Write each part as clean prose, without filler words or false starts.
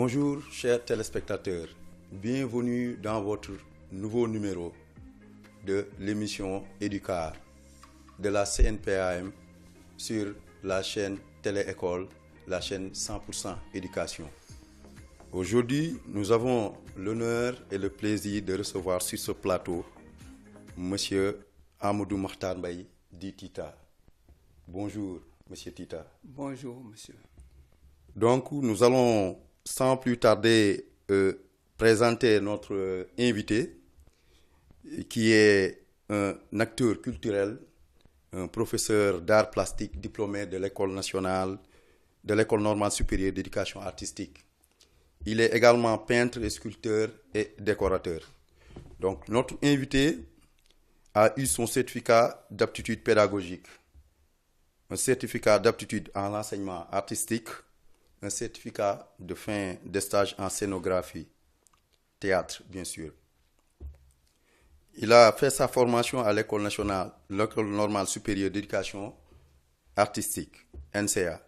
Bonjour chers téléspectateurs, bienvenue dans votre nouveau numéro de l'émission Éducar de la CNPAM sur la chaîne Télé-École, la chaîne 100% éducation. Aujourd'hui, nous avons l'honneur et le plaisir de recevoir sur ce plateau Monsieur Amadou Makhtar Mbaye, dit Tita. Bonjour Monsieur Tita. Bonjour Monsieur. Donc nous allons sans plus tarder présenter notre invité qui est un acteur culturel, un professeur d'art plastique diplômé de l'École nationale, de l'École normale supérieure d'éducation artistique. Il est également peintre et sculpteur et décorateur. Donc notre invité a eu son certificat d'aptitude pédagogique, un certificat d'aptitude en l'enseignement artistique, un certificat de fin de stage en scénographie, théâtre bien sûr. Il a fait sa formation à l'École nationale, l'École normale supérieure d'éducation artistique, NCA.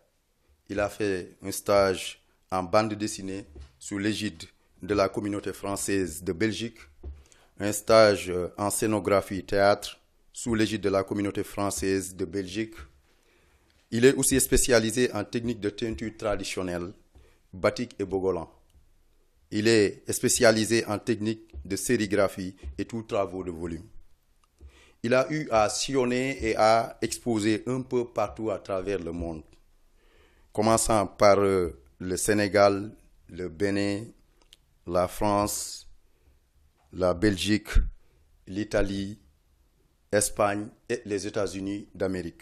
Il a fait un stage en bande dessinée sous l'égide de la communauté française de Belgique, un stage en scénographie théâtre sous l'égide de la communauté française de Belgique. Il est aussi spécialisé en technique de teinture traditionnelle, batik et bogolan. Il est spécialisé en technique de sérigraphie et tous travaux de volume. Il a eu à sillonner et à exposer un peu partout à travers le monde, commençant par le Sénégal, le Bénin, la France, la Belgique, l'Italie, l'Espagne et les États-Unis d'Amérique.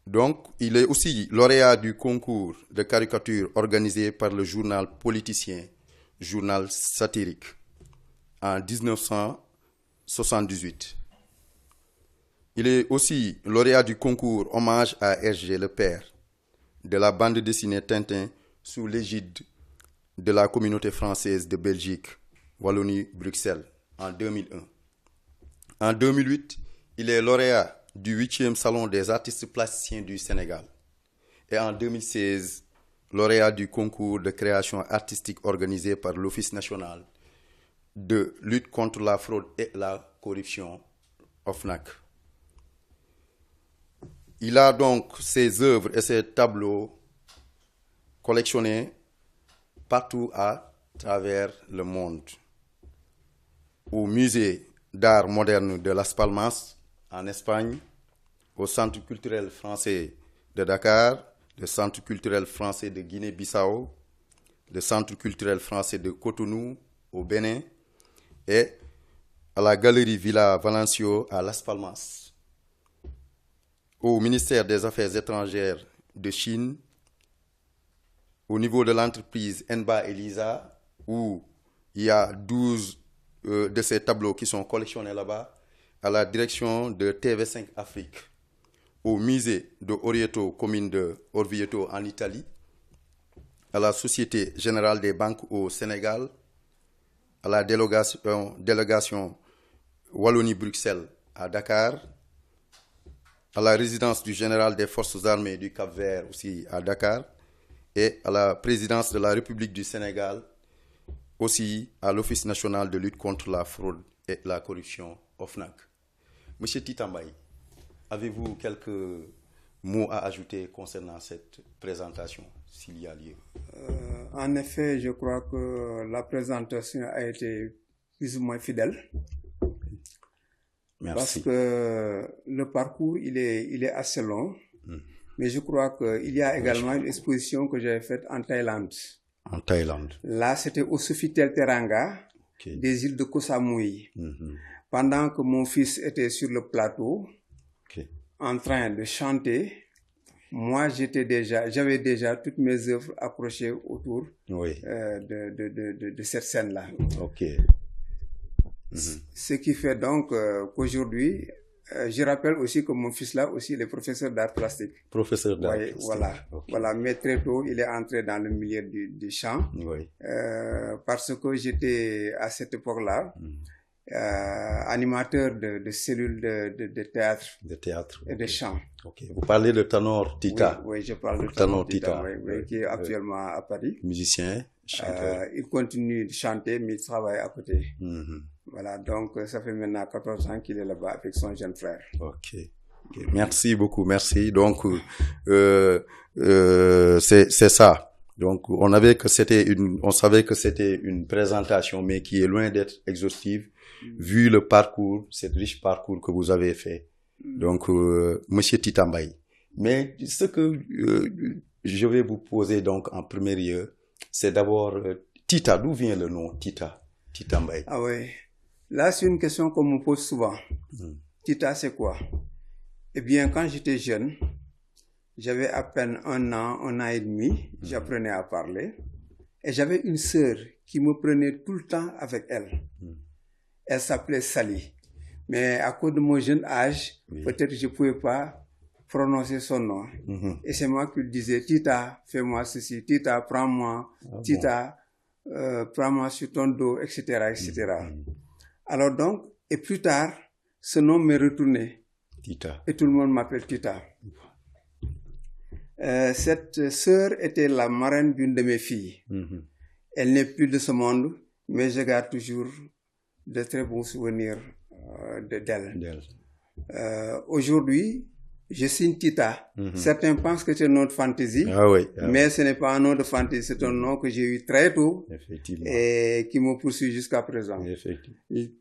Donc, il est aussi lauréat du concours de caricature organisé par le journal politicien, journal satirique, en 1978. Il est aussi lauréat du concours Hommage à Hergé le Père de la bande dessinée Tintin sous l'égide de la communauté française de Belgique, Wallonie-Bruxelles, en 2001. En 2008, il est lauréat du 8e Salon des artistes plasticiens du Sénégal. Et en 2016, lauréat du concours de création artistique organisé par l'Office national de lutte contre la fraude et la corruption, OFNAC. Il a donc ses œuvres et ses tableaux collectionnés partout à travers le monde. Au musée d'art moderne de Las Palmas, en Espagne, au Centre culturel français de Dakar, le Centre culturel français de Guinée-Bissau, le Centre culturel français de Cotonou, au Bénin, et à la Galerie Villa Valencio à Las Palmas, au ministère des Affaires étrangères de Chine, au niveau de l'entreprise Enba Elisa, où il y a 12 de ces tableaux qui sont collectionnés là-bas, à la direction de TV5 Afrique, au musée de Orvieto, commune de Orvieto en Italie, à la Société Générale des Banques au Sénégal, à la délégation Wallonie-Bruxelles à Dakar, à la résidence du général des forces armées du Cap-Vert aussi à Dakar, et à la présidence de la République du Sénégal, aussi à l'Office national de lutte contre la fraude et la corruption, OFNAC. Monsieur Tita Mbaye, avez-vous quelques mots à ajouter concernant cette présentation, s'il y a lieu? En effet, je crois que la présentation a été plus ou moins fidèle. Merci. Parce que le parcours, il est assez long. Mais je crois qu'il y a également une exposition que j'avais faite en Thaïlande. En Thaïlande. Là, c'était au Sofitel Teranga, des îles de Koh Samui. Pendant que mon fils était sur le plateau, en train de chanter, moi j'avais déjà toutes mes œuvres accrochées autour de cette scène-là. Ce qui fait donc qu'aujourd'hui, je rappelle aussi que mon fils là aussi il est professeur d'art plastique. Professeur d'art plastique. Voilà. Mais très tôt, il est entré dans le milieu du chant. Parce que j'étais à cette époque-là, animateur de cellules de théâtre. De théâtre. Et de chant. Ok. Vous parlez de Tanor Tita. Oui, je parle de Tanor Tita, oui, qui est actuellement à Paris. Musicien, chanteur. Il continue de chanter, mais il travaille à côté. Voilà, donc ça fait maintenant 14 ans qu'il est là-bas avec son jeune frère. Ok. Merci beaucoup, merci. Donc, c'est ça. Donc, on savait que c'était une présentation, mais qui est loin d'être exhaustive, vu le parcours, cet riche parcours que vous avez fait. Donc, Monsieur Tita Mbaye. Mais ce que je vais vous poser donc en premier lieu, c'est d'abord Tita. D'où vient le nom Tita Mbaye? Ah oui, là c'est une question qu'on me pose souvent. Tita, c'est quoi? Eh bien, quand j'étais jeune, j'avais à peine un an et demi, j'apprenais à parler. Et j'avais une sœur qui me prenait tout le temps avec elle. Elle s'appelait Sally. Mais à cause de mon jeune âge, peut-être je ne pouvais pas prononcer son nom. Et c'est moi qui lui disais, Tita, fais-moi ceci, Tita, prends-moi, Tita, prends-moi sur ton dos, etc., etc. Alors donc, et plus tard, ce nom m'est retourné. Tita. Et tout le monde m'appelle Tita. Cette sœur était la marraine d'une de mes filles. Elle n'est plus de ce monde, mais je garde toujours de très bons souvenirs d'elle. Aujourd'hui, je signe Tita. Certains pensent que c'est un nom de fantaisie, mais ce n'est pas un nom de fantaisie, c'est un nom que j'ai eu très tôt et qui me poursuit jusqu'à présent.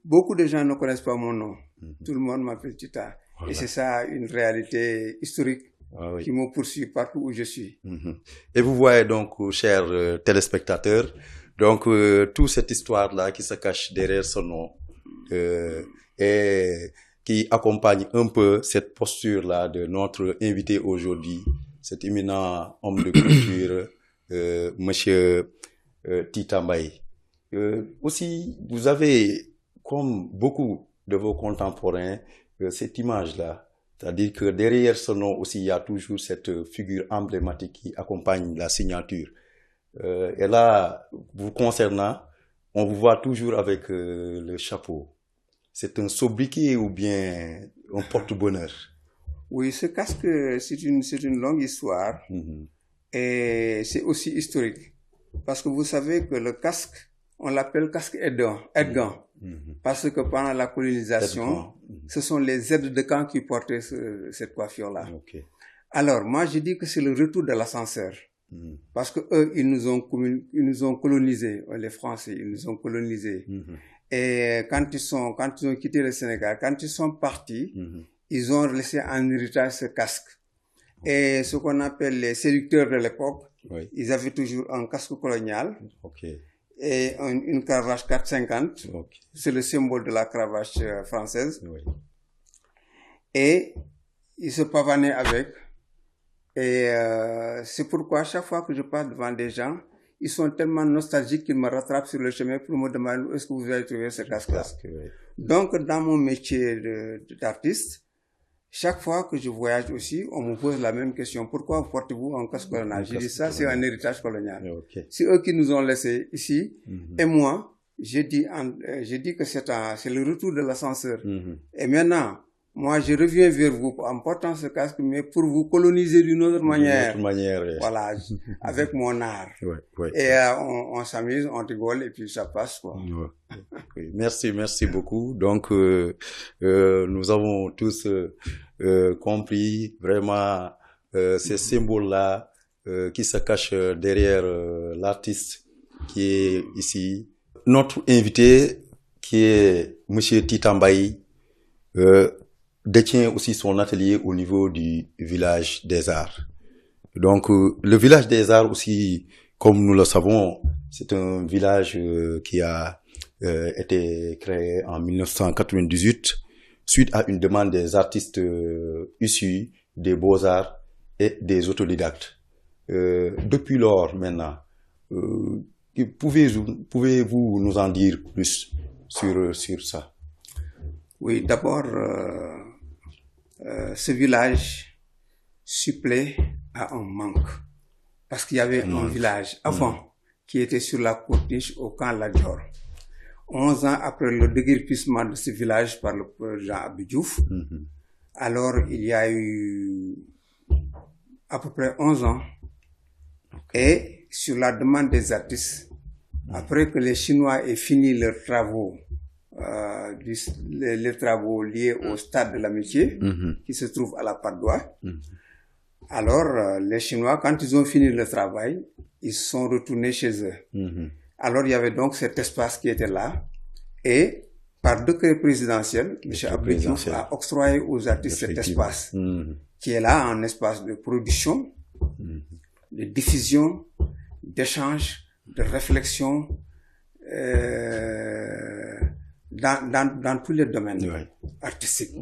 Beaucoup de gens ne connaissent pas mon nom. Tout le monde m'appelle Tita. Voilà. Et c'est ça une réalité historique qui me poursuit partout où je suis. Et vous voyez donc, chers téléspectateurs, donc toute cette histoire-là qui se cache derrière son nom et qui accompagne un peu cette posture-là de notre invité aujourd'hui, cet éminent homme de culture, Monsieur Tita Mbaye. Aussi, vous avez, comme beaucoup de vos contemporains, cette image-là, c'est-à-dire que derrière ce nom aussi, il y a toujours cette figure emblématique qui accompagne la signature. Et là, vous concernant, on vous voit toujours avec le chapeau. C'est un sobriquet ou bien un porte-bonheur? Oui, ce casque, c'est une longue histoire et c'est aussi historique. Parce que vous savez que le casque, on l'appelle casque aide-gant. Parce que pendant la colonisation, ce sont les aides de camp qui portaient cette coiffure-là. Alors, moi, je dis que c'est le retour de l'ascenseur. Parce que eux, ils nous ont colonisés, les Français, ils nous ont colonisés. Et quand ils ont quitté le Sénégal, quand ils sont partis, ils ont laissé en héritage ce casque. Et ce qu'on appelle les séducteurs de l'époque, ils avaient toujours un casque colonial. Et une cravache 450, c'est le symbole de la cravache française. Et ils se pavanaient avec. Et c'est pourquoi chaque fois que je passe devant des gens, ils sont tellement nostalgiques qu'ils me rattrapent sur le chemin pour me demander où est-ce que vous avez trouvé ce casque-là. Donc, dans mon métier d'artiste, chaque fois que je voyage aussi, on me pose la même question. Pourquoi portez-vous un casque colonial? Je dis ça, c'est un héritage colonial. C'est eux qui nous ont laissés ici. Et moi, j'ai dit que c'est le retour de l'ascenseur. Et maintenant, moi, je reviens vers vous en portant ce casque, mais pour vous coloniser d'une autre manière. Voilà, avec mon art. Et on s'amuse, on rigole, et puis ça passe, quoi. Merci beaucoup. Donc, nous avons tous compris vraiment ces symboles-là qui se cachent derrière l'artiste qui est ici. Notre invité, qui est Monsieur Tita Mbaye, détient aussi son atelier au niveau du village des arts. Donc, le village des arts aussi, comme nous le savons, c'est un village qui a été créé en 1998 suite à une demande des artistes issus des beaux-arts et des autodidactes. Depuis lors, maintenant, pouvez-vous nous en dire plus sur ça? Oui, d'abord, ce village supplée à un manque. Parce qu'il y avait un village avant qui était sur la corniche au camp Lat Dior. 11 ans après le déguerpissement de ce village par le président Abdou Diouf. Alors, il y a eu à peu près 11 ans. Et sur la demande des artistes, après que les Chinois aient fini leurs travaux, les travaux liés au stade de l'amitié, qui se trouve à la Padoie, alors les Chinois, quand ils ont fini le travail, ils sont retournés chez eux. Alors, il y avait donc cet espace qui était là. Et par décret présidentiel, M. Abdou Diouf a octroyé aux artistes cet espace, qui est là, un espace de production, de diffusion, d'échange, de réflexion, dans tous les domaines artistiques.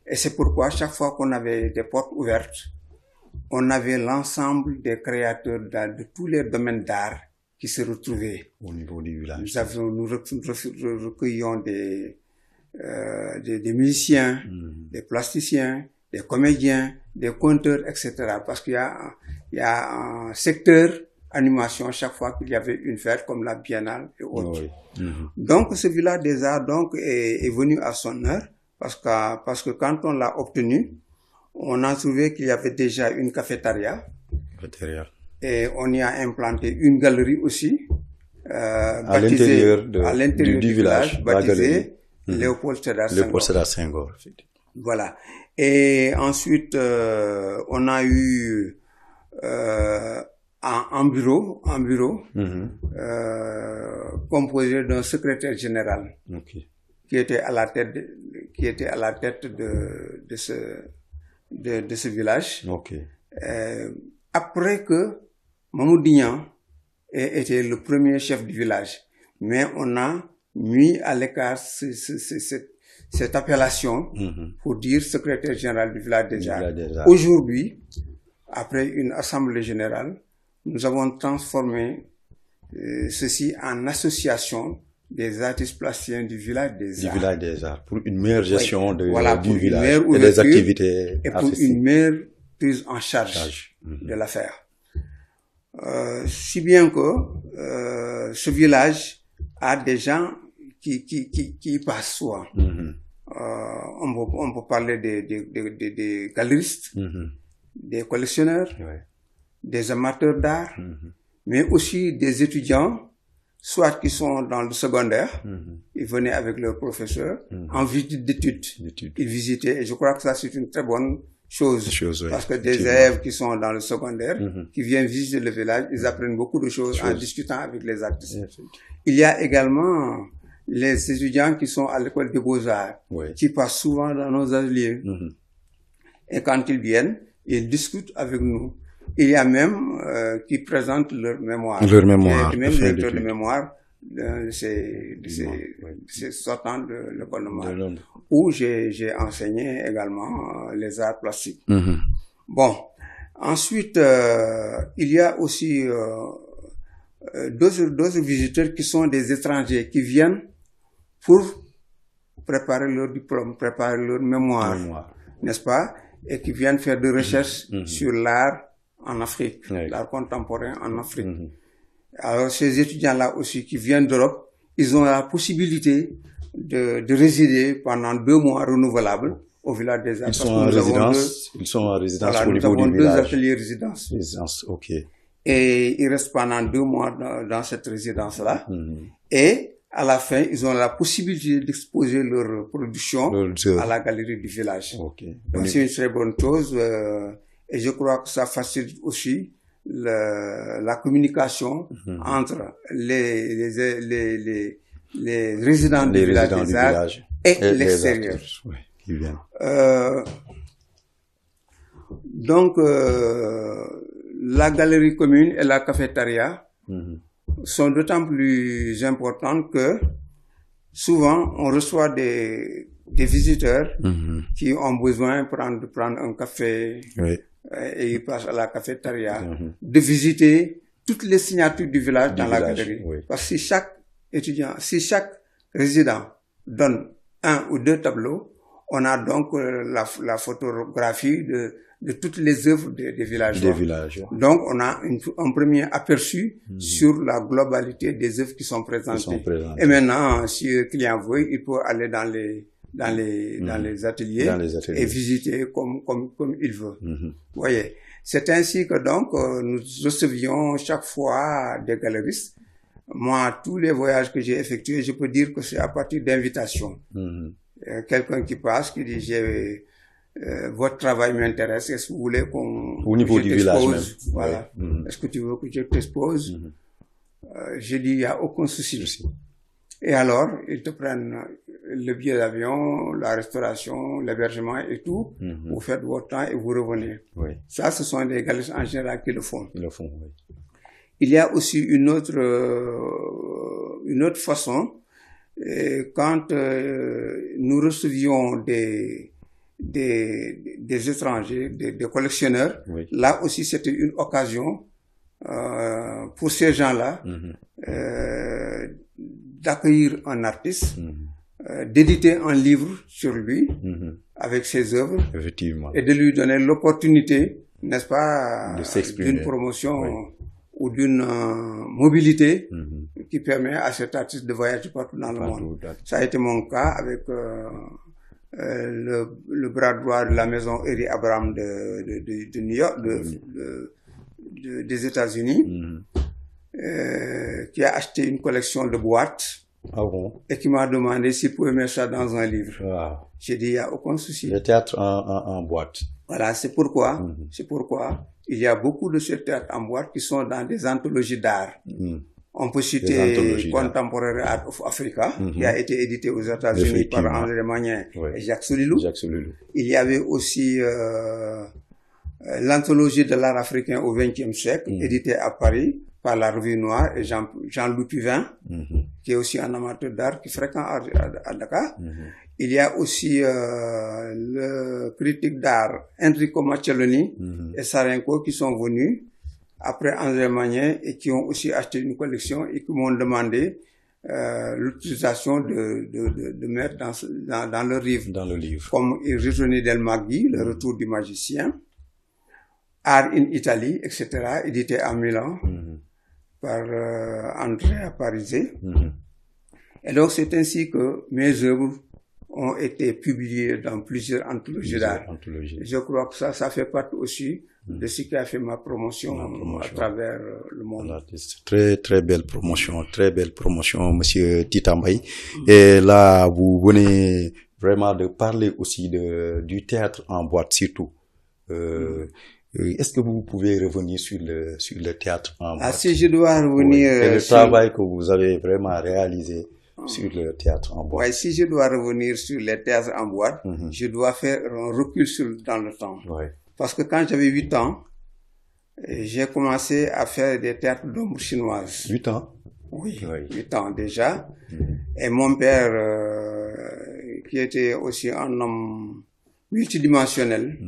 Et c'est pourquoi, chaque fois qu'on avait des portes ouvertes, on avait l'ensemble des créateurs de tous les domaines d'art qui se retrouvaient au niveau du village. Nous recueillions des musiciens, des plasticiens, des comédiens, des conteurs, etc. Parce qu'il y a un secteur animation chaque fois qu'il y avait une fête comme la biennale et autres. Donc ce village des arts donc est venu à son heure parce que quand on l'a obtenu, on a trouvé qu'il y avait déjà une cafétéria. Et on y a implanté une galerie aussi, à l'intérieur du village, baptisée Léopold Sédar Senghor. Voilà. Et ensuite, on a eu un bureau composé d'un secrétaire général qui était à la tête de ce village. Après que Mamadou Dignan était le premier chef du village, mais on a mis à l'écart cette appellation pour dire secrétaire général du village des arts. Aujourd'hui, après une assemblée générale, nous avons transformé ceci en association des artistes plasticiens du village des arts. Pour une meilleure gestion du village et des activités et pour une meilleure prise en charge de l'affaire. Si bien que ce village a des gens qui y passent souvent. On peut parler des galeristes, des collectionneurs, des amateurs d'art, mais aussi des étudiants, soit qui sont dans le secondaire, ils venaient avec leurs professeurs, en visite d'études, ils visitaient, et je crois que ça c'est une très bonne chose, parce que des élèves qui sont dans le secondaire, qui viennent visiter le village, ils apprennent beaucoup de choses en discutant avec les artistes. Il y a également les étudiants qui sont à l'école des beaux-arts, qui passent souvent dans nos ateliers. Et quand ils viennent, ils discutent avec nous. Il y a même qui présentent leur mémoire. Leur mémoire. Et même lecteur de mémoire de ces sortants de l'école normale, où j'ai enseigné également les arts plastiques. Bon, ensuite, il y a aussi d'autres visiteurs qui sont des étrangers qui viennent pour préparer leur diplôme, préparer leur mémoire, n'est-ce pas? Et qui viennent faire des recherches sur l'art en Afrique, l'art contemporain en Afrique. Alors, ces étudiants-là aussi qui viennent d'Europe, ils ont la possibilité de résider pendant 2 mois renouvelables au village des arts. Ils sont en résidence au niveau du village. Nous avons 2 ateliers résidence. Et ils restent pendant 2 mois dans cette résidence-là. Et à la fin, ils ont la possibilité d'exposer leur production à la galerie du village. C'est une très bonne chose. Et je crois que ça facilite aussi la communication entre les résidents du village des arts et l'extérieur. Donc, la galerie commune et la cafétéria sont d'autant plus importantes que souvent on reçoit des visiteurs qui ont besoin de prendre un café et ils passent à la cafétéria, de visiter toutes les signatures du village dans la galerie. Parce que si chaque étudiant, si chaque résident donne 1 ou 2 tableaux, on a donc la photographie de toutes les œuvres des villageois. Des villageois. Donc, on a un premier aperçu sur la globalité des œuvres qui sont présentées. Et maintenant, si le client veut, il peut aller dans les ateliers et visiter comme il veut. Vous voyez. C'est ainsi que donc, nous recevions chaque fois des galeristes. Moi, tous les voyages que j'ai effectués, je peux dire que c'est à partir d'invitations. Quelqu'un qui passe, qui dit, votre travail m'intéresse, est-ce que vous voulez au niveau du village même. Voilà. Est-ce que tu veux que je t'expose? Je dis, il n'y a aucun souci. Et alors, ils te prennent le billet d'avion, la restauration, l'hébergement et tout. Vous faites votre temps et vous revenez. Ça, ce sont des galeristes en général qui le font. Ils le font, oui. Il y a aussi une autre façon. Quand nous recevions des étrangers, des collectionneurs, là aussi c'était une occasion pour ces gens-là d'accueillir un artiste, d'éditer un livre sur lui avec ses œuvres. Effectivement. Et de lui donner l'opportunité, n'est-ce pas, d'une promotion ou d'une mobilité qui permet à cet artiste de voyager partout dans le monde. Ça a été mon cas avec le bras droit de la maison Eri Abraham de New York, des États-Unis, qui a acheté une collection de boîtes et qui m'a demandé s'il pouvait mettre ça dans un livre. J'ai dit, il n'y a aucun souci. Le théâtre en boîte. Voilà, c'est pourquoi il y a beaucoup de ces théâtres en boîte qui sont dans des anthologies d'art. On peut citer Contemporary Art of Africa, qui a été édité aux États-Unis par André Magnin et Jacques Solilou. Il y avait aussi l'anthologie de l'art africain au XXe siècle, édité à Paris par la Revue Noire et Jean-Louis Puvin, qui est aussi un amateur d'art qui fréquente à Dakar. Il y a aussi le critique d'art Enrico Macelloni et Sarenko qui sont venus après André Magnin et qui ont aussi acheté une collection et qui m'ont demandé l'utilisation de mettre dans le livre. Dans le livre. Comme Il Ritorno del Maghi, Le Retour du Magicien, Art in Italie, etc., édité à Milan par Andrea Parisi. Et donc c'est ainsi que mes œuvres ont été publiées dans plusieurs anthologies d'art. Je crois que ça fait partie aussi de ce qui a fait ma promotion à travers le monde. Voilà, très très belle promotion, Monsieur Tita Mbaye. Et là, vous venez vraiment de parler aussi du théâtre en boîte surtout. Est-ce que vous pouvez revenir sur le théâtre en boîte? Si je dois revenir... et le travail que vous avez vraiment réalisé sur le théâtre en boîte. Si je dois revenir sur le théâtre en boîte, je dois faire un recul dans le temps. Parce que quand j'avais 8 ans, j'ai commencé à faire des théâtres d'ombre chinoises. 8 ans? Oui, 8 ans déjà. Et mon père, qui était aussi un homme multidimensionnel,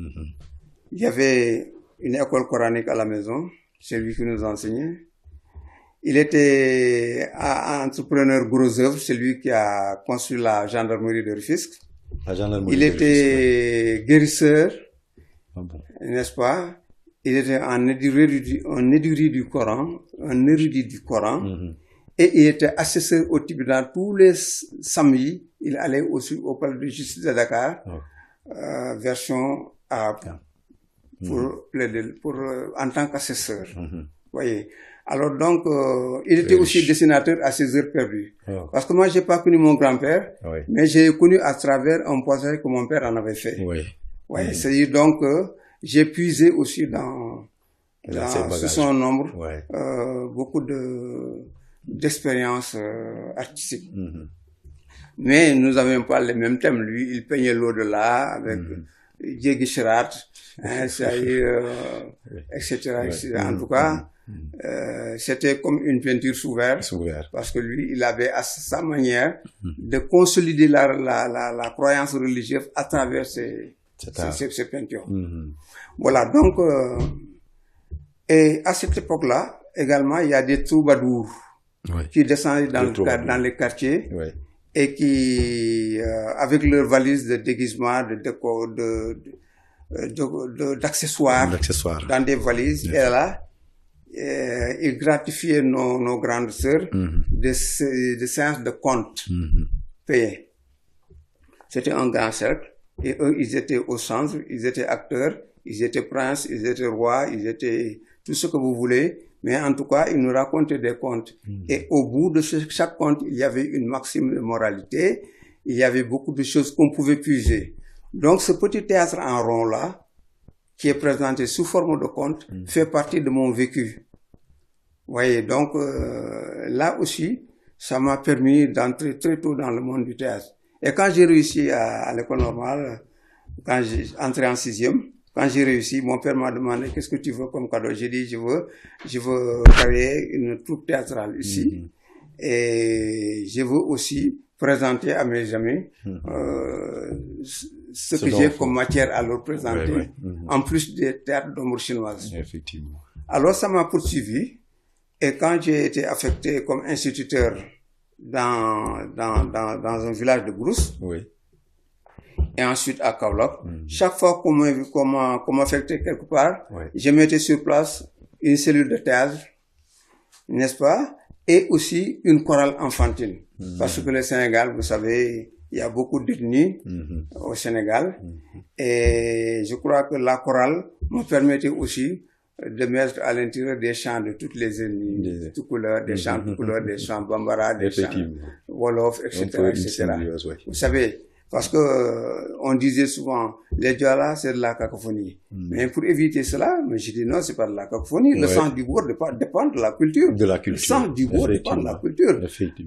il y avait une école coranique à la maison, c'est lui qui nous enseignait. Il était entrepreneur gros œuvre, c'est lui qui a construit la gendarmerie de Rufisque. Il était guérisseur, n'est-ce pas? Il était un érudit du Coran, et il était assesseur au Tibet. Tous les samedis, il allait aussi au palais de justice de Dakar, version arabe, en tant qu'assesseur. Voyez. Alors donc, il était aussi dessinateur à ses heures perdues. Parce que moi, j'ai pas connu mon grand-père, mais j'ai connu à travers un portrait que mon père en avait fait. C'est-à-dire donc, j'ai puisé aussi dans son nombre beaucoup d'expériences artistiques. Mais nous n'avions pas les mêmes thèmes. Lui, il peignait l'au-delà avec Diego Chirat, etc. En tout cas, c'était comme une peinture sous verre, parce que lui, il avait à sa manière de consolider la croyance religieuse à travers ces peintures. Voilà, donc, et à cette époque-là, également, il y a des troubadours qui descendaient dans les quartiers et qui, avec leur valise de déguisement, d'accessoires, dans des valises, et là, ils gratifiaient nos grandes sœurs de séances de compte payées. C'était un grand cercle, et eux, ils étaient au centre, ils étaient acteurs, ils étaient princes, ils étaient rois, ils étaient tout ce que vous voulez, mais en tout cas, ils nous racontaient des contes. Et au bout de chaque conte, il y avait une maxime de moralité, il y avait beaucoup de choses qu'on pouvait puiser. Donc, ce petit théâtre en rond-là, qui est présenté sous forme de conte, fait partie de mon vécu. Vous voyez, donc, là aussi, ça m'a permis d'entrer très tôt dans le monde du théâtre. Et quand j'ai réussi à l'école normale, quand j'ai entré en 6e, quand j'ai réussi, mon père m'a demandé qu'est-ce que tu veux comme cadeau. J'ai dit, je veux créer une troupe théâtrale ici. Et je veux aussi présenter à mes amis ce que j'ai comme matière à leur présenter, en plus des théâtres d'ombre chinoise. Effectivement. Alors ça m'a poursuivi, et quand j'ai été affecté comme instituteur dans un village de Brousse, et ensuite à Kaolack, chaque fois qu'on m'affectait quelque part, je mettais sur place une cellule de théâtre, n'est-ce pas, et aussi une chorale enfantine. Parce que le Sénégal, vous savez, il y a beaucoup d'ethnies au Sénégal, et je crois que la chorale me permettait aussi de mettre à l'intérieur des chants de toutes les ethnies, de toutes couleurs, des chants de couleurs, des chants bambara, des chants wolof, etc., etc. Vous savez, parce que on disait souvent, les Diola, c'est de la cacophonie. Mais pour éviter cela, je dis non, c'est pas de la cacophonie. Le sens du bourg dépend de la culture. Le sens du bourg dépend de la culture.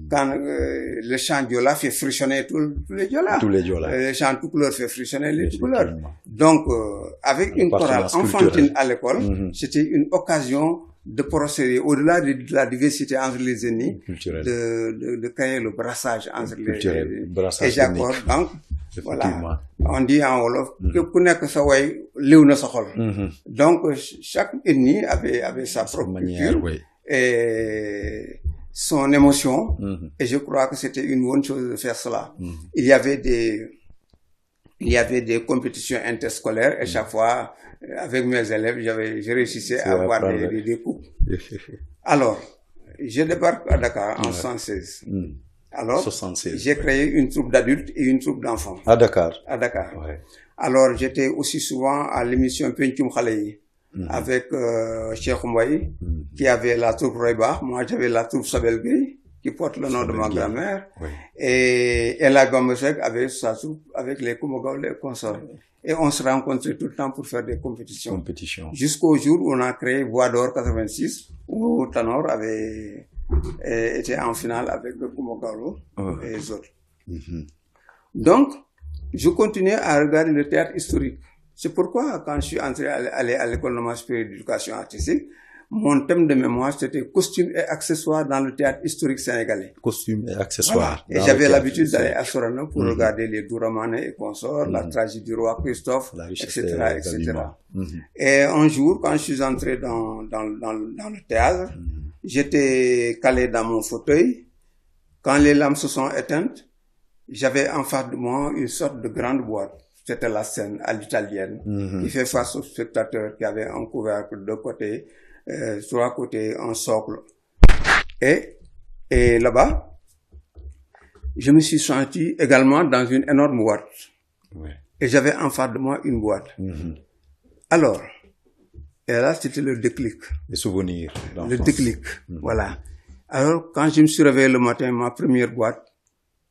Quand le chant Diola fait frissonner tous les Diola. Le chant tout couleur fait frissonner les tout couleurs. Donc, avec une chorale enfantine à l'école, c'était une occasion de procéder au-delà de la diversité entre les ethnies, de créer le brassage entre les et j'accorde donc voilà, on dit en wolof que ku nekk sa way liw na sa xol. Donc chaque ethnie avait sa propre culture et son émotion, et je crois que c'était une bonne chose de faire cela. Il y avait des compétitions interscolaires, et chaque fois, avec mes élèves, je réussissais à avoir des coupes. Alors, je débarque à Dakar en 1976. Alors, j'ai créé une troupe d'adultes et une troupe d'enfants. À Dakar. Alors, j'étais aussi souvent à l'émission Pencum Khale avec Cheikh Mbaye, qui avait la troupe Royba. Moi, j'avais la troupe Sabel Gueye, qui porte le nom de ma grand-mère. Et Ella Gambesek avait sa troupe avec les Kumogaw, les consorts. Et on se rencontrait tout le temps pour faire des compétitions. Jusqu'au jour où on a créé Voix d'Or 86, où Tanor avait été en finale avec le Kumogaw et les autres. Donc, je continuais à regarder le théâtre historique. C'est pourquoi, quand je suis entré à l'école normale supérieure d'éducation artistique, mon thème de mémoire, c'était costumes et accessoires dans le théâtre historique sénégalais. Costumes et accessoires. Voilà. Et j'avais l'habitude d'aller à Sorano pour regarder les Douramane et consorts, la tragédie du roi Christophe, etc., etc. Et un jour, quand je suis entré dans le théâtre, j'étais calé dans mon fauteuil. Quand les lampes se sont éteintes, j'avais en face de moi une sorte de grande boîte. C'était la scène à l'italienne, qui fait face aux spectateurs qui avaient un couvercle de côté, sur à côté un socle. Et là-bas, je me suis senti également dans une énorme boîte. Et j'avais en face de moi une boîte. Alors, et là, c'était le déclic. Les souvenirs. Le déclic, voilà. Alors, quand je me suis réveillé le matin, ma première boîte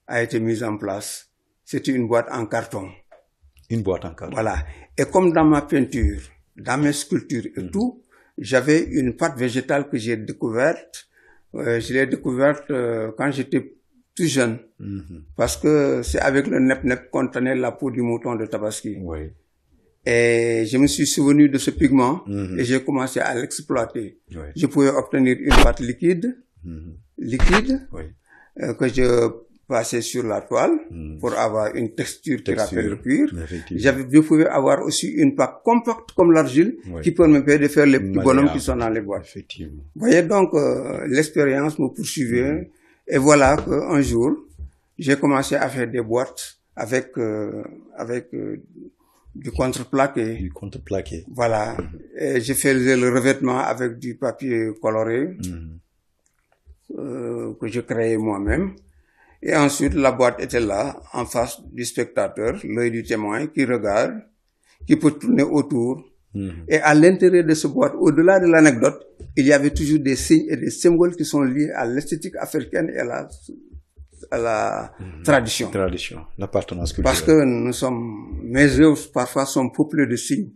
a été mise en place. C'était une boîte en carton. Une boîte en carton. Voilà. Et comme dans ma peinture, dans mes sculptures et tout, j'avais une pâte végétale que j'ai découverte. Je l'ai découverte quand j'étais tout jeune. Parce que c'est avec le nep-nep qu'on tenait la peau du mouton de Tabaski. Et je me suis souvenu de ce pigment et j'ai commencé à l'exploiter. Je pouvais obtenir une pâte liquide, que je passais sur la toile pour avoir une texture qui rappelle le cuir. Je pouvais avoir aussi une pâte compacte comme l'argile qui permettait de faire les petits bonhommes qui sont dans les boîtes. Vous voyez donc, l'expérience me poursuivait. Et voilà qu'un jour, j'ai commencé à faire des boîtes avec du contreplaqué. Du contreplaqué. Voilà. Et j'ai fait le revêtement avec du papier coloré que je créais moi-même. Et ensuite, la boîte était là, en face du spectateur, l'œil du témoin qui regarde, qui peut tourner autour. Et à l'intérieur de ce boîte, au-delà de l'anecdote, il y avait toujours des signes et des symboles qui sont liés à l'esthétique africaine et à la tradition. Tradition, l'appartenance culturelle. Parce que nous sommes, mes œuvres parfois sont peuplées de signes.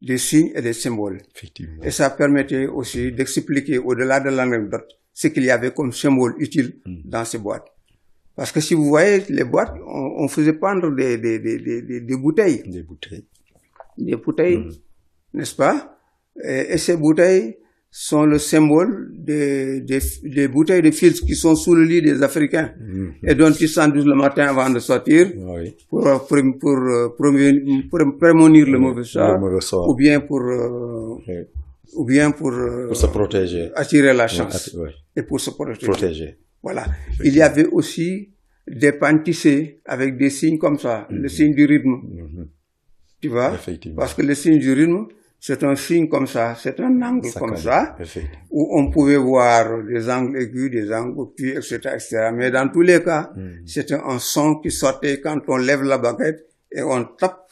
Des signes et des symboles. Effectivement. Et ça permettait aussi d'expliquer au-delà de l'anecdote ce qu'il y avait comme symbole utile dans ces boîtes. Parce que si vous voyez les boîtes, on faisait pendre des bouteilles. Des bouteilles. Des bouteilles, n'est-ce pas? Et ces bouteilles sont le symbole des bouteilles de filtre qui sont sous le lit des Africains et dont ils s'endouillent le matin avant de sortir pour prémunir le mauvais sort ou bien pour se protéger, attirer la chance et pour se protéger. Voilà. Il y avait aussi des pans tissés avec des signes comme ça, le signe du rythme. Tu vois? Parce que le signe du rythme, c'est un signe comme ça, c'est un angle comme ça, où on pouvait voir des angles aigus, des angles obtus, etc., etc. Mais dans tous les cas, c'était un son qui sortait quand on lève la baguette et on tape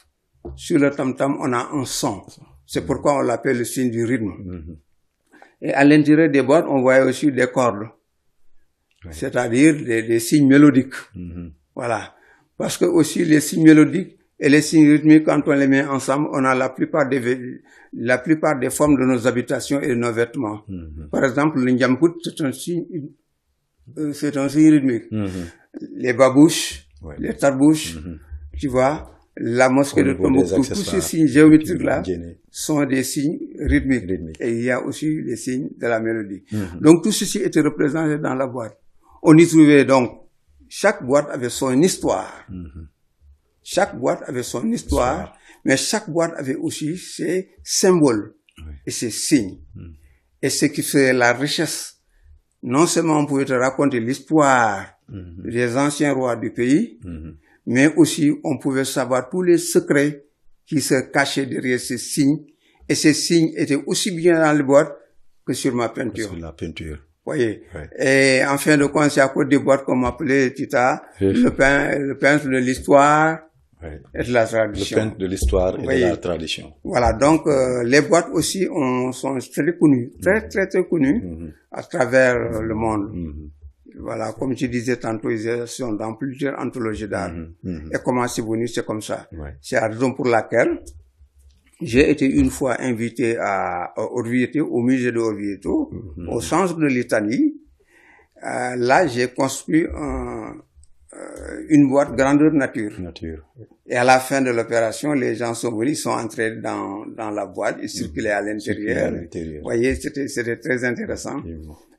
sur le tam-tam, on a un son. C'est pourquoi on l'appelle le signe du rythme. Et à l'intérieur des boîtes, on voyait aussi des cordes, c'est-à-dire des signes mélodiques. Voilà. Parce que aussi les signes mélodiques et les signes rythmiques, quand on les met ensemble, on a la plupart des formes de nos habitations et de nos vêtements. Par exemple, le Ndjamkout, c'est un signe rythmique. Les babouches, les tarbouches, tu vois, la mosquée de Tombouctou, tous ces signes géométriques-là sont des signes rythmiques. Et il y a aussi les signes de la mélodie. Donc tout ceci était représenté dans la boîte. On y trouvait donc, chaque boîte avait son histoire. Chaque boîte avait son histoire, mais chaque boîte avait aussi ses symboles et ses signes. Et ce qui fait la richesse. Non seulement on pouvait te raconter l'histoire des anciens rois du pays, mais aussi on pouvait savoir tous les secrets qui se cachaient derrière ces signes. Et ces signes étaient aussi bien dans les boîtes que sur ma peinture. Sur la peinture. Voyez. Et en fin de compte, c'est à cause des boîtes qu'on m'appelait Tita, le peintre de l'histoire et de la tradition. Le peintre de l'histoire et de la tradition. Voilà. Donc, les boîtes aussi sont très connues, très connues à travers le monde. Voilà. Comme je disais tantôt, ils sont dans plusieurs anthologies d'art. Et comment c'est venu, c'est comme ça. C'est la raison pour laquelle j'ai été une fois invité à Orvieto, au musée de Orvieto, au centre de l'Italie. Là, j'ai construit une boîte grandeur nature. Et à la fin de l'opération, les gens sont venus, ils sont entrés dans la boîte, ils circulaient à l'intérieur. Vous voyez, c'était très intéressant.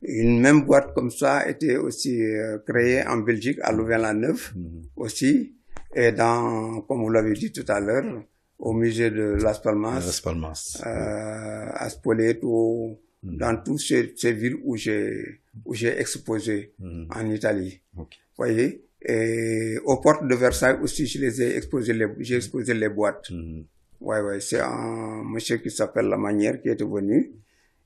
Une même boîte comme ça a été aussi créée en Belgique, à Louvain-la-Neuve aussi. Et comme vous l'avez dit tout à l'heure, au musée de Las Palmas, à Spoleto, dans toutes ces villes où j'ai exposé en Italie. Vous voyez? Et aux portes de Versailles aussi, j'ai exposé les boîtes. C'est un monsieur qui s'appelle Lamanière qui est venu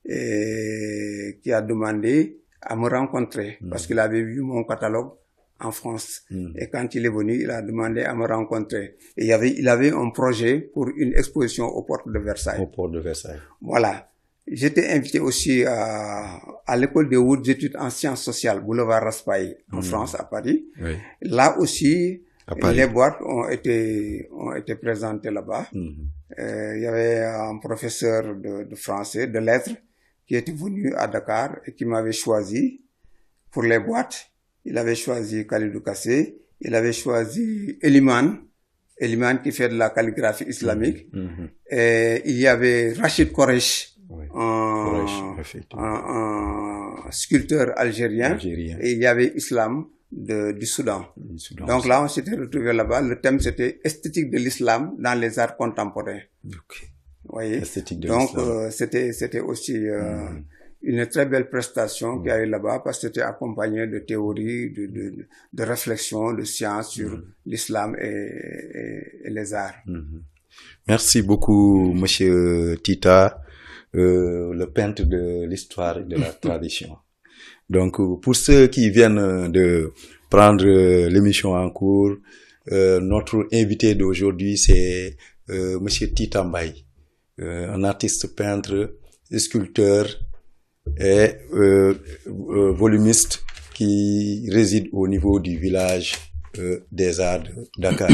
et qui a demandé à me rencontrer parce qu'il avait vu mon catalogue en France. Et quand il est venu, il a demandé à me rencontrer. Et il avait un projet pour une exposition aux portes de Versailles. Aux portes de Versailles. Voilà. J'étais invité aussi à l'école des hautes études en sciences sociales, boulevard Raspail, en France, à Paris. Là aussi, les boîtes ont été présentées là-bas. Il y avait un professeur de français, de lettres, qui était venu à Dakar et qui m'avait choisi pour les boîtes. Il avait choisi Khalidou Kassé, il avait choisi Eliman qui fait de la calligraphie islamique. Et il y avait Rachid Koresh, un sculpteur algérien. Et il y avait Islam du Soudan. Donc là, on s'était retrouvés là-bas. Le thème, c'était esthétique de l'islam dans les arts contemporains. Vous voyez? Donc, c'était aussi une très belle prestation qu'il y a eu là-bas parce que c'était accompagné de théories, de réflexions, de sciences sur l'islam et les arts. Merci beaucoup, Monsieur Tita, le peintre de l'histoire et de la tradition. Donc, pour ceux qui viennent de prendre l'émission en cours, notre invité d'aujourd'hui, c'est Monsieur Tita Mbaye, un artiste peintre, sculpteur et volumiste qui réside au niveau du village des arts de Dakar.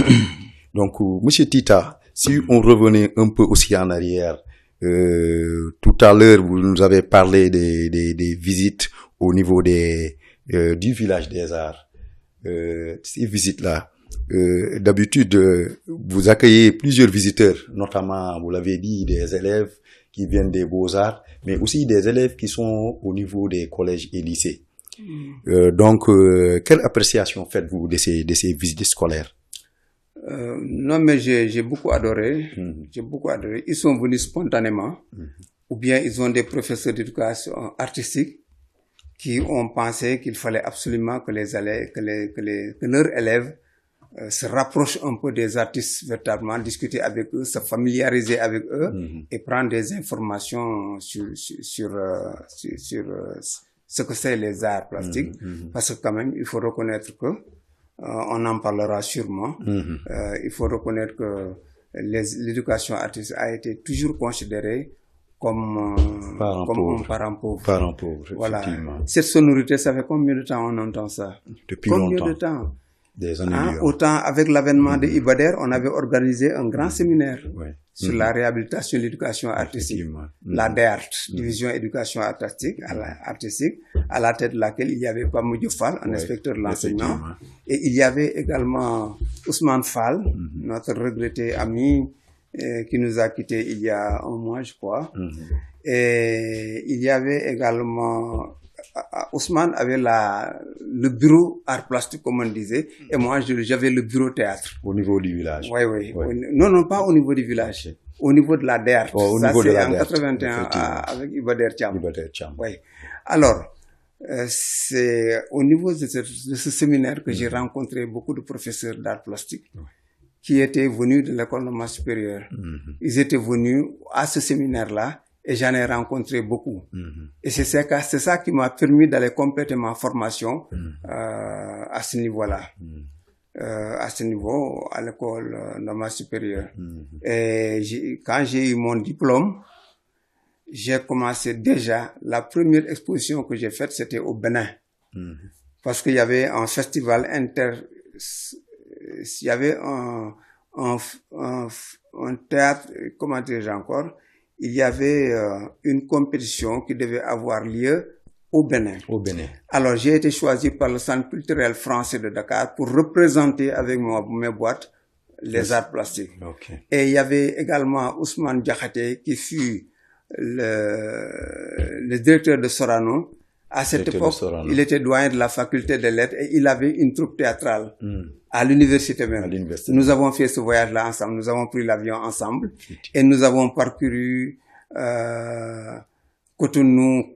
Donc, Monsieur Tita, si on revenait un peu aussi en arrière, tout à l'heure, vous nous avez parlé des visites au niveau du village des arts. Ces visites-là, d'habitude, vous accueillez plusieurs visiteurs, notamment, vous l'avez dit, des élèves qui viennent des beaux-arts, mais aussi des élèves qui sont au niveau des collèges et lycées. Donc, quelle appréciation faites-vous de ces visites scolaires? Non, mais j'ai beaucoup adoré. J'ai beaucoup adoré. Ils sont venus spontanément, ou bien ils ont des professeurs d'éducation artistique qui ont pensé qu'il fallait absolument que leurs élèves se rapprochent un peu des artistes véritablement, discuter avec eux, se familiariser avec eux et prendre des informations sur ce que c'est les arts plastiques. Parce que quand même, il faut reconnaître que on en parlera sûrement. Il faut reconnaître que l'éducation artistique a été toujours considérée comme un parent pauvre. Parent pauvre, voilà. Cette sonorité, ça fait combien de temps on entend ça? Depuis combien longtemps. De temps? Des années. Autant avec l'avènement de Ibader, on avait organisé un grand séminaire sur la réhabilitation de l'éducation artistique, la DEART, Division Éducation Artistique, à la tête de laquelle il y avait Pamou Fall, un inspecteur de l'enseignement, et il y avait également Ousmane Fall, notre regretté ami qui nous a quittés il y a un mois, je crois, et il y avait également Ousmane avait le bureau art plastique, comme on disait, et moi j'avais le bureau théâtre. Au niveau du village. Oui. Non, pas au niveau du village. Au niveau de la DER. Ça, c'est en 81 avec Ibader Thiam. Oui. Alors, c'est au niveau de ce séminaire que j'ai rencontré beaucoup de professeurs d'art plastique qui étaient venus de l'école normale supérieure. Ils étaient venus à ce séminaire-là. Et j'en ai rencontré beaucoup. Et c'est ça qui m'a permis d'aller compléter ma formation à ce niveau-là. À ce niveau, à l'école normale supérieure. Et quand j'ai eu mon diplôme, j'ai commencé déjà, la première exposition que j'ai faite, c'était au Bénin. Parce qu'il y avait un festival il y avait un théâtre, comment dirais-je encore, il y avait une compétition qui devait avoir lieu au Bénin. Alors, j'ai été choisi par le Centre culturel français de Dakar pour représenter avec mes boîtes les arts plastiques. Et il y avait également Ousmane Diakhaté qui fut le directeur de Sorano. À cette époque, il était doyen de la faculté des lettres et il avait une troupe théâtrale à l'université même. Nous avons fait ce voyage-là ensemble, nous avons pris l'avion ensemble et nous avons parcouru Cotonou,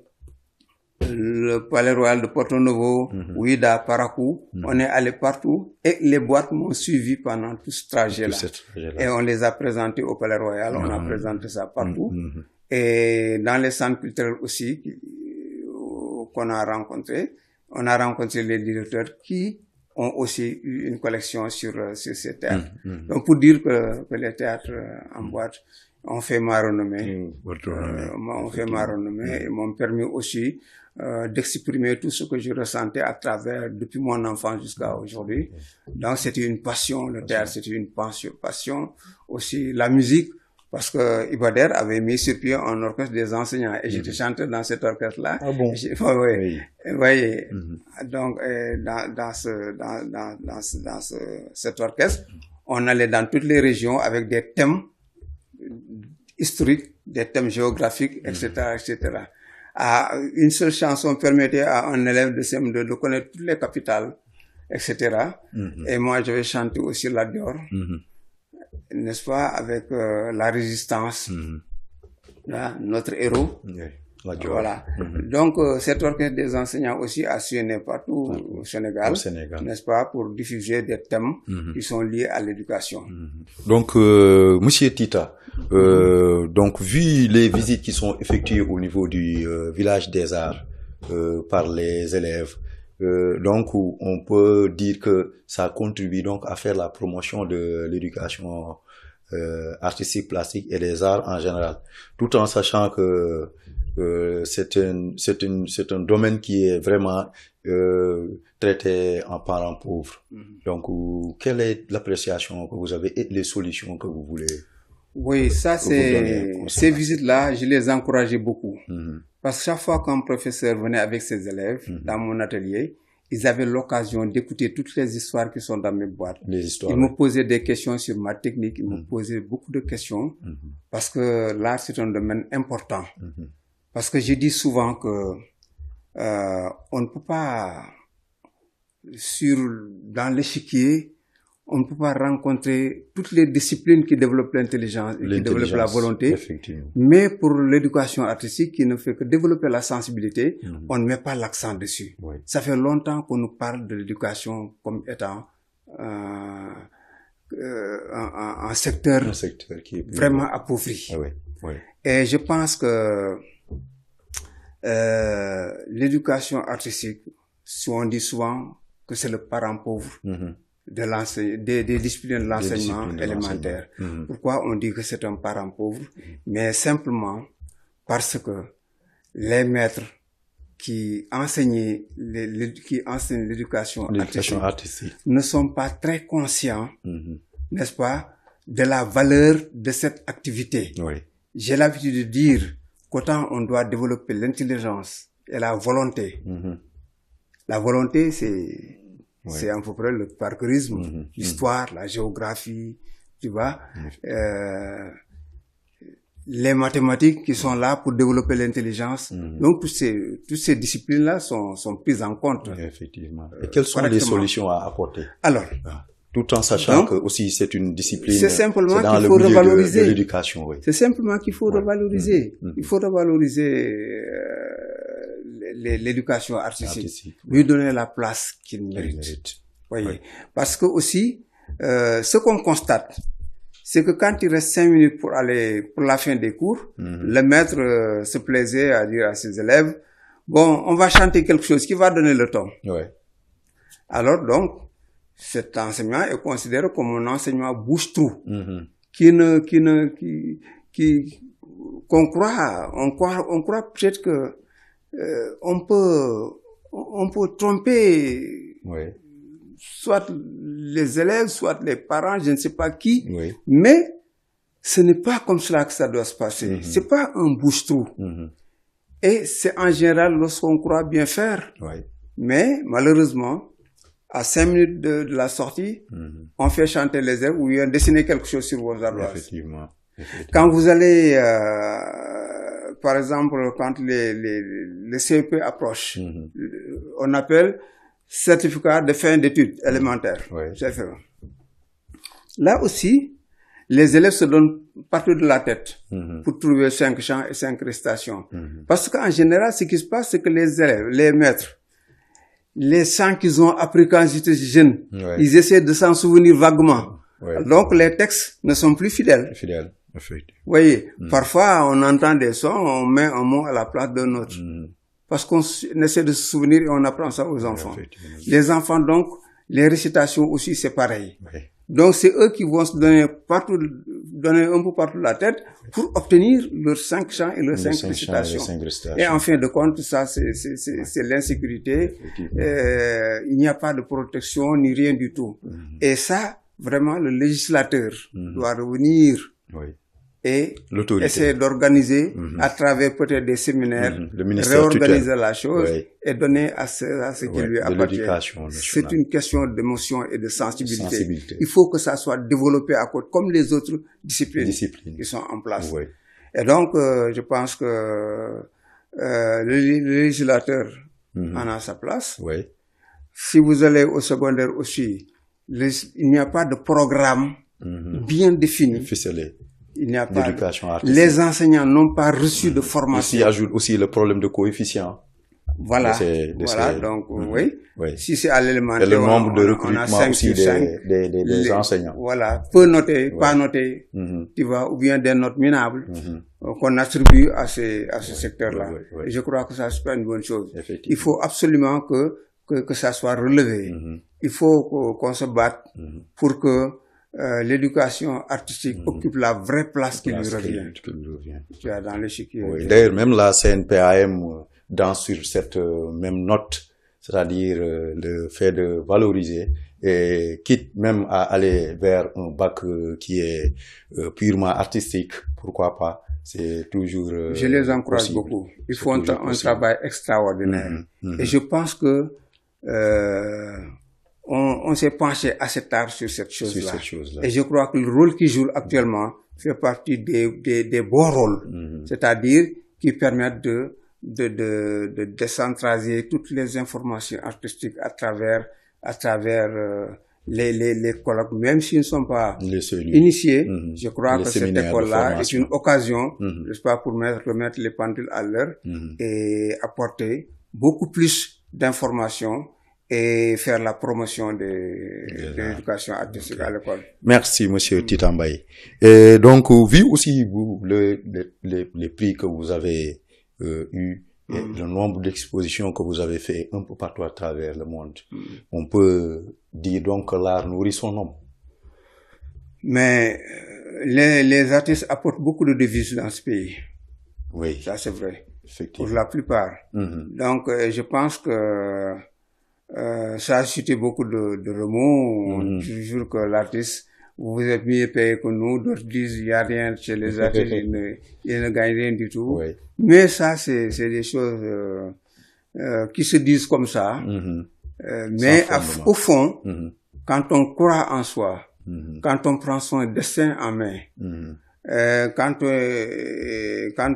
le Palais Royal de Porto Novo, Ouida, Parakou. On est allé partout et les boîtes m'ont suivi pendant tout ce trajet-là. Et on les a présentés au Palais Royal, on a présenté ça partout. Et dans les centres culturels aussi, qu'on a rencontré, on a rencontré les directeurs qui ont aussi eu une collection sur ces théâtres. Donc pour dire que les théâtres en boîte ont fait ma renommée, et m'ont permis aussi d'exprimer tout ce que je ressentais à travers depuis mon enfance jusqu'à aujourd'hui. Donc c'était une passion, le théâtre c'était une passion, aussi la musique. Parce que Ibader avait mis sur pied un orchestre des enseignants et j'étais chanteur dans cet orchestre-là. Ah bon? Oui. Donc, cet orchestre, on allait dans toutes les régions avec des thèmes historiques, des thèmes géographiques, etc., etc. Une seule chanson permettait à un élève de CM2 de connaître toutes les capitales, etc. Et moi, j'avais chanté aussi la Dior. N'est-ce pas, avec la résistance, là, notre héros, Voilà. Donc, cet orchestre des enseignants aussi a sillonné partout au Sénégal, n'est-ce pas, pour diffuser des thèmes qui sont liés à l'éducation. Donc, Monsieur Tita, donc, vu les visites qui sont effectuées au niveau du village des arts par les élèves, donc, on peut dire que ça contribue donc à faire la promotion de l'éducation artistique, plastique et des arts en général, tout en sachant que c'est un domaine qui est vraiment traité en parents pauvres. Donc, quelle est l'appréciation que vous avez et les solutions que vous voulez? Oui, ça ces visites-là, je les encourageais beaucoup. Parce que chaque fois qu'un professeur venait avec ses élèves dans mon atelier, ils avaient l'occasion d'écouter toutes les histoires qui sont dans mes boîtes. Ils me posaient des questions sur ma technique, ils me posaient beaucoup de questions, parce que l'art, c'est un domaine important. Parce que je dis souvent que on ne peut pas, dans l'échiquier, on ne peut pas rencontrer toutes les disciplines qui développent l'intelligence et qui développent la volonté. Mais pour l'éducation artistique qui ne fait que développer la sensibilité, on ne met pas l'accent dessus. Ça fait longtemps qu'on nous parle de l'éducation comme étant un secteur qui est vraiment appauvri. Et je pense que l'éducation artistique, si on dit souvent que c'est le parent pauvre des disciplines de l'enseignement élémentaire. Pourquoi on dit que c'est un parent pauvre? Mais simplement parce que les maîtres qui enseignent l'éducation artistique ne sont pas très conscients, n'est-ce pas, de la valeur de cette activité. J'ai l'habitude de dire qu'autant on doit développer l'intelligence et la volonté. La volonté, c'est à peu près le parcourisme, l'histoire, la géographie, tu vois, les mathématiques qui sont là pour développer l'intelligence. Donc, toutes ces disciplines-là sont prises en compte. Effectivement. Et quelles sont les solutions à apporter? Alors, tout en sachant que aussi c'est une discipline. C'est simplement qu'il faut revaloriser. L'éducation, C'est simplement qu'il faut revaloriser. Il faut revaloriser l'éducation artistique, lui donner la place qu'il mérite. Voyez. Parce que aussi, ce qu'on constate, c'est que quand il reste 5 minutes pour la fin des cours, le maître se plaisait à dire à ses élèves, bon, on va chanter quelque chose qui va donner le ton. Alors donc, cet enseignement est considéré comme un enseignement bouche-trou, qu'on croit, on croit peut-être que on peut tromper soit les élèves, soit les parents, je ne sais pas qui, mais ce n'est pas comme cela que ça doit se passer. C'est pas un bouche-trou. Et c'est en général lorsqu'on croit bien faire. Mais malheureusement, à 5 minutes de la sortie, on fait chanter les élèves ou bien dessiner quelque chose sur vos ardoises. Effectivement. Quand vous allez, par exemple, quand le CEP approche, on appelle certificat de fin d'études élémentaires. Là aussi, les élèves se donnent partout de la tête pour trouver 5 chants et 5 récitations. Parce qu'en général, ce qui se passe, c'est que les élèves, les maîtres, les chants qu'ils ont appris quand ils étaient jeunes, ils essaient de s'en souvenir vaguement. Donc les textes ne sont plus fidèles. Vous voyez, parfois on entend des sons, on met un mot à la place d'un autre. Parce qu'on essaie de se souvenir et on apprend ça aux enfants. Les enfants, donc, les récitations aussi, c'est pareil. Donc c'est eux qui vont se donner un peu partout la tête pour obtenir leurs 5 chants et leurs 5 récitations. Et en fin de compte, ça c'est l'insécurité. Il n'y a pas de protection ni rien du tout. Et ça, vraiment, le législateur doit revenir et essayer d'organiser à travers peut-être des séminaires, réorganiser la chose et donner à ce qui lui appartient. C'est une question d'émotion et de sensibilité. Il faut que ça soit développé à côté, comme les autres disciplines qui sont en place. Et donc, je pense que le législateur en a sa place. Si vous allez au secondaire aussi, il n'y a pas de programme bien défini. il n'y a pas d'éducation artistique. Les enseignants n'ont pas reçu de formation. Ici ajoute aussi le problème de coefficient. Voilà, donc oui. Si c'est à l'élémentaire, et le nombre de recrutement aussi des enseignants. Voilà, peu notés, pas notés, tu vois, ou bien des notes minables qu'on attribue à ce secteur-là. Et je crois que ça c'est pas une bonne chose. Il faut absolument que ça soit relevé. Il faut qu'on se batte pour que l'éducation artistique occupe la vraie place qui lui revient. Tu vois, dans l'échiquier. D'ailleurs, même la CNPAM danse sur cette même note, c'est-à-dire le fait de valoriser et quitte même à aller vers un bac qui est purement artistique, pourquoi pas, c'est toujours je les encourage beaucoup. Ils font un travail extraordinaire. Et je pense que on s'est penché assez tard sur cette chose-là. Et je crois que le rôle qu'ils jouent actuellement fait partie des bons rôles, c'est-à-dire qui permettent de décentraliser toutes les informations artistiques à travers les colloques, même s'ils ne sont pas initiés. Je crois que cette école-là est une occasion, n'est-ce pas, pour remettre les pendules à l'heure et apporter beaucoup plus d'informations et faire la promotion de l'éducation artistique à l'école. Merci, monsieur Titan Mbaye. Et donc, vu aussi vous, les prix que vous avez eu et le nombre d'expositions que vous avez fait un peu partout à travers le monde, on peut dire donc que l'art nourrit son homme. Mais les artistes apportent beaucoup de devises dans ce pays. Oui. Ça, c'est vrai. Pour la plupart. Donc, je pense que ça a suscité beaucoup de remous. On dit toujours que l'artiste, vous êtes mieux payé que nous. D'autres disent il n'y a rien chez les artistes, ils ne gagnent rien du tout. Oui. Mais ça, c'est des choses qui se disent comme ça. Mais au fond, quand on croit en soi, quand on prend son destin en main, quand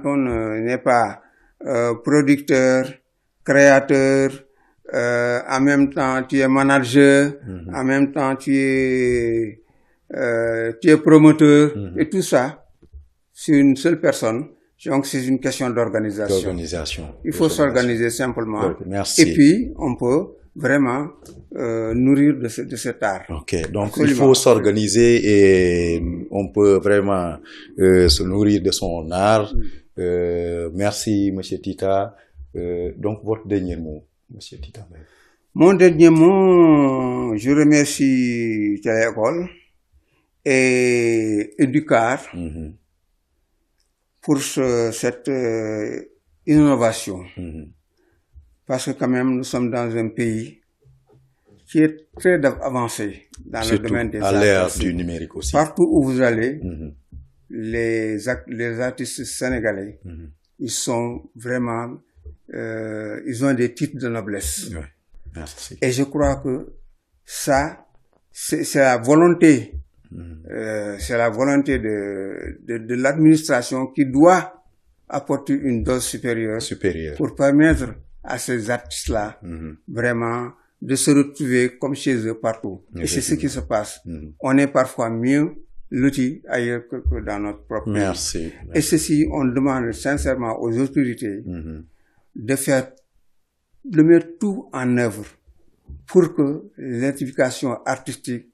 on n'est pas producteur, créateur, en même temps tu es manager, en même temps tu es promoteur, et tout ça, c'est une seule personne. Donc c'est une question d'organisation. Il faut s'organiser simplement. Merci. Et puis on peut vraiment nourrir de cet art. Ok, donc absolument. Il faut s'organiser et on peut vraiment se nourrir de son art. Merci, monsieur Tita. Donc votre dernier mot, monsieur Tita. Mon dernier mot, je remercie Télécole et Educar pour cette innovation. Parce que quand même, nous sommes dans un pays qui est très avancé dans surtout le domaine des arts. À l'ère du numérique aussi. Partout où vous allez, les artistes sénégalais, ils sont vraiment, ils ont des titres de noblesse. Ouais. Merci. Et je crois que ça, c'est la volonté, c'est la volonté de l'administration qui doit apporter une dose supérieure. Pour permettre à ces artistes-là vraiment de se retrouver comme chez eux partout. Et c'est ce qui se passe. On est parfois mieux loti ailleurs que dans notre propre pays. Merci. Et ceci, on demande sincèrement aux autorités de mettre tout en œuvre pour que l'éducation artistique,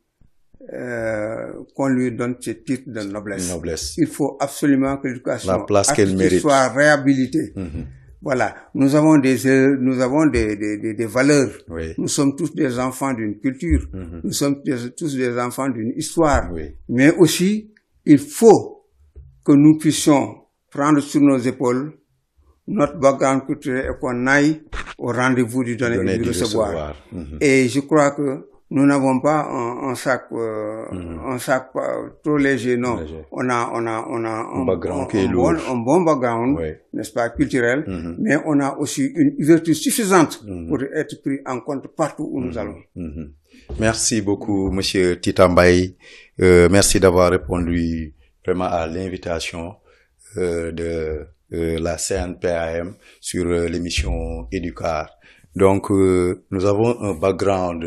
qu'on lui donne ce titre de noblesse. Il faut absolument que l'éducation artistique soit réhabilitée. Voilà, nous avons des valeurs. Oui. Nous sommes tous des enfants d'une culture. Nous sommes tous des enfants d'une histoire. Oui. Mais aussi, il faut que nous puissions prendre sur nos épaules notre background culturel et qu'on aille au rendez-vous du donner et du recevoir. Et je crois que nous n'avons pas un sac trop léger, non. On a un background qui est lourd. Un bon background, n'est-ce pas, culturel, mais on a aussi une ouverture suffisante pour être pris en compte partout où nous allons. Merci beaucoup, monsieur Tita Mbaye. Merci d'avoir répondu vraiment à l'invitation de la CNPAM sur l'émission Educar. Donc, nous avons un background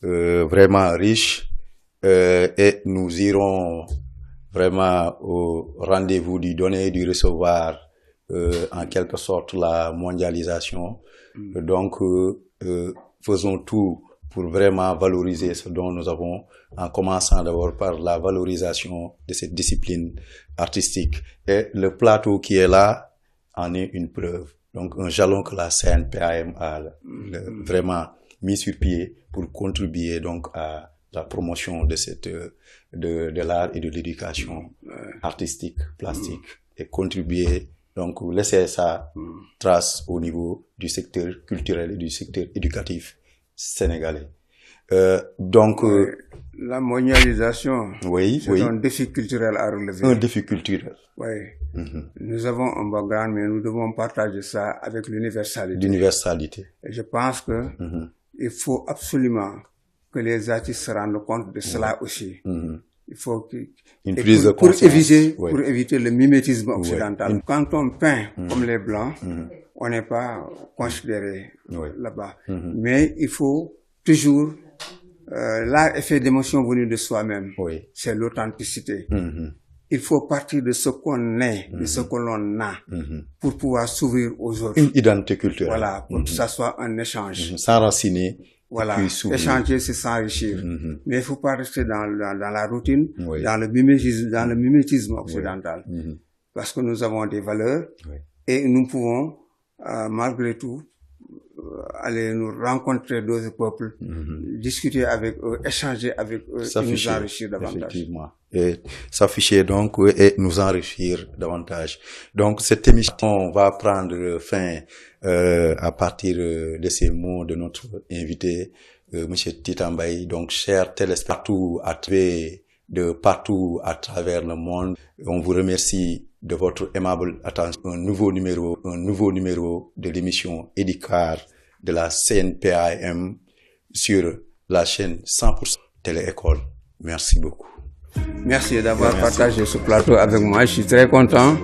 vraiment riche et nous irons vraiment au rendez-vous du donner et du recevoir, en quelque sorte la mondialisation. Donc, faisons tout pour vraiment valoriser ce dont nous avons, en commençant d'abord par la valorisation de cette discipline artistique. Et le plateau qui est là en est une preuve. Donc, un jalon que la CNPAM a vraiment mis sur pied pour contribuer donc à la promotion de cette, de l'art et de l'éducation artistique, plastique, et contribuer, donc laisser sa trace au niveau du secteur culturel et du secteur éducatif sénégalais. Donc, la mondialisation, oui, c'est un défi culturel à relever. Un défi culturel. Oui. Nous avons un background, mais nous devons partager ça avec l'universalité. L'universalité. Et je pense que il faut absolument que les artistes se rendent compte de cela aussi. Il faut une prise de conscience. Pour éviter le mimétisme occidental. Quand on peint comme les Blancs, on n'est pas considéré là-bas. Mais il faut toujours, l'art est fait d'émotions venues de soi-même. C'est l'authenticité. Il faut partir de ce qu'on est, de ce que l'on a, pour pouvoir s'ouvrir aux autres. Une identité culturelle. Voilà, pour que ça soit un échange. S'enraciner. Voilà, échanger, c'est s'enrichir. Mais il faut pas rester dans la routine, dans le mimétisme occidental. Parce que nous avons des valeurs et nous pouvons, malgré tout, aller nous rencontrer d'autres peuples, discuter avec eux, échanger avec eux, et nous enrichir davantage. Effectivement. Et s'afficher donc et nous enrichir davantage. Donc cette émission va prendre fin à partir de ces mots de notre invité, Monsieur Titan Mbaye. Donc chers téléspectateurs partout à travers le monde, on vous remercie de votre aimable attention. Un nouveau numéro de l'émission Éducar de la CNPAM sur la chaîne 100% Télé-École. Merci beaucoup. Merci d'avoir partagé ce plateau avec moi. Je suis très content.